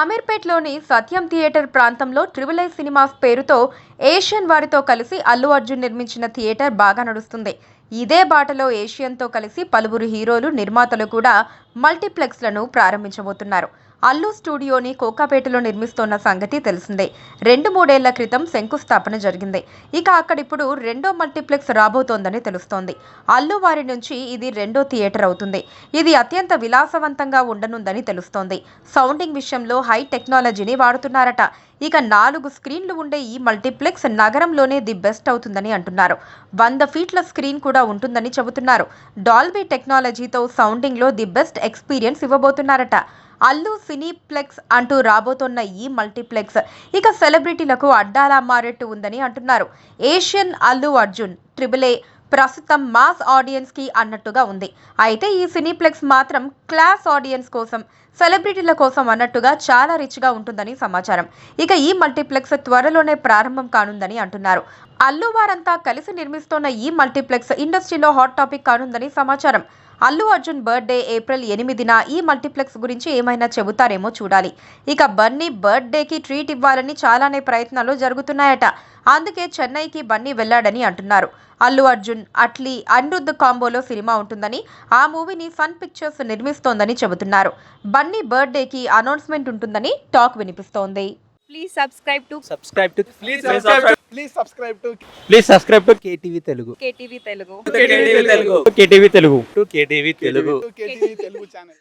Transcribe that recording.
అమీర్పేట్లోని సత్యం theatre ప్రాంతంలో triple I cinemas పేరుతో Asian వారితో కలిసి అల్లు అర్జున్ నిర్మించిన థియేటర్ బాగా నడుస్తుంది. ఇదే బాటలో ఏషియన్తో కలిసి పలువురు హీరోలు, నిర్మాతలు కూడా మల్టీప్లెక్స్లను ప్రారంభించబోతున్నారు. అల్లు స్టూడియోని కోకాపేటలో నిర్మిస్తోన్న సంగతి తెలిసిందే. 2-3 ఏళ్ల క్రితం శంకుస్థాపన జరిగింది. ఇక అక్కడిప్పుడు రెండో మల్టీప్లెక్స్ రాబోతోందని తెలుస్తోంది. అల్లు వారి నుంచి ఇది రెండో థియేటర్ అవుతుంది. ఇది అత్యంత విలాసవంతంగా ఉండనుందని తెలుస్తోంది. సౌండింగ్ విషయంలో హై టెక్నాలజీని వాడుతున్నారట. ఇక 4 స్క్రీన్లు ఉండే ఈ మల్టీప్లెక్స్ నగరంలోనే ది బెస్ట్ అవుతుందని అంటున్నారు. 100 ఫీట్ల స్క్రీన్ కూడా ఉంటుందని చెబుతున్నారు. డాల్బీ టెక్నాలజీతో సౌండింగ్లో ది బెస్ట్ ఎక్స్పీరియన్స్ ఇవ్వబోతున్నారట. అల్లు సినీప్లెక్స్ అంటూ రాబోతున్న ఈ మల్టీప్లెక్స్ ఇక సెలబ్రిటీలకు అడ్డాలా మారేట్టు ఉందని అంటున్నారు. Asian Allu Arjun triple A ప్రస్తుతం మాస్ ఆడియన్స్ కి అన్నట్టుగా ఉంది. అయితే ఈ సినీప్లెక్స్ మాత్రం క్లాస్ ఆడియన్స్ కోసం, సెలబ్రిటీల కోసం అన్నట్టుగా చాలా రిచ్ గా ఉంటుందని సమాచారం. ఇక ఈ మల్టీప్లెక్స్ త్వరలోనే ప్రారంభం కానుందని అంటున్నారు. అల్లు వారంతా కలిసి నిర్మిస్తోన్న ఈ మల్టీప్లెక్స్ ఇండస్ట్రీలో హాట్ టాపిక్ కానుందని సమాచారం. అల్లు అర్జున్ బర్త్డే ఏప్రిల్ 8న ఈ మల్టీప్లెక్స్ గురించి ఏమైనా చెబుతారేమో చూడాలి. ఇక బన్నీ బర్త్డేకి ట్రీట్ ఇవ్వాలని చాలానే ప్రయత్నాలు జరుగుతున్నాయట. అందుకే చెన్నైకి బన్నీ వెళ్ళాడని అంటున్నారు. అల్లు అర్జున్, అట్లీ, అనిరుద్ధ్ కాంబోలో సినిమా ఉంటుందని, ఆ మూవీని సన్ పిక్చర్స్ నిర్మిస్తోందని చెబుతున్నారు. బన్నీ బర్త్డేకి అనౌన్స్మెంట్ ఉంటుందని టాక్ వినిపిస్తోంది. Please subscribe to KTV Telugu. KTV Telugu. KTV Telugu. KTV Telugu KTV Telugu channel.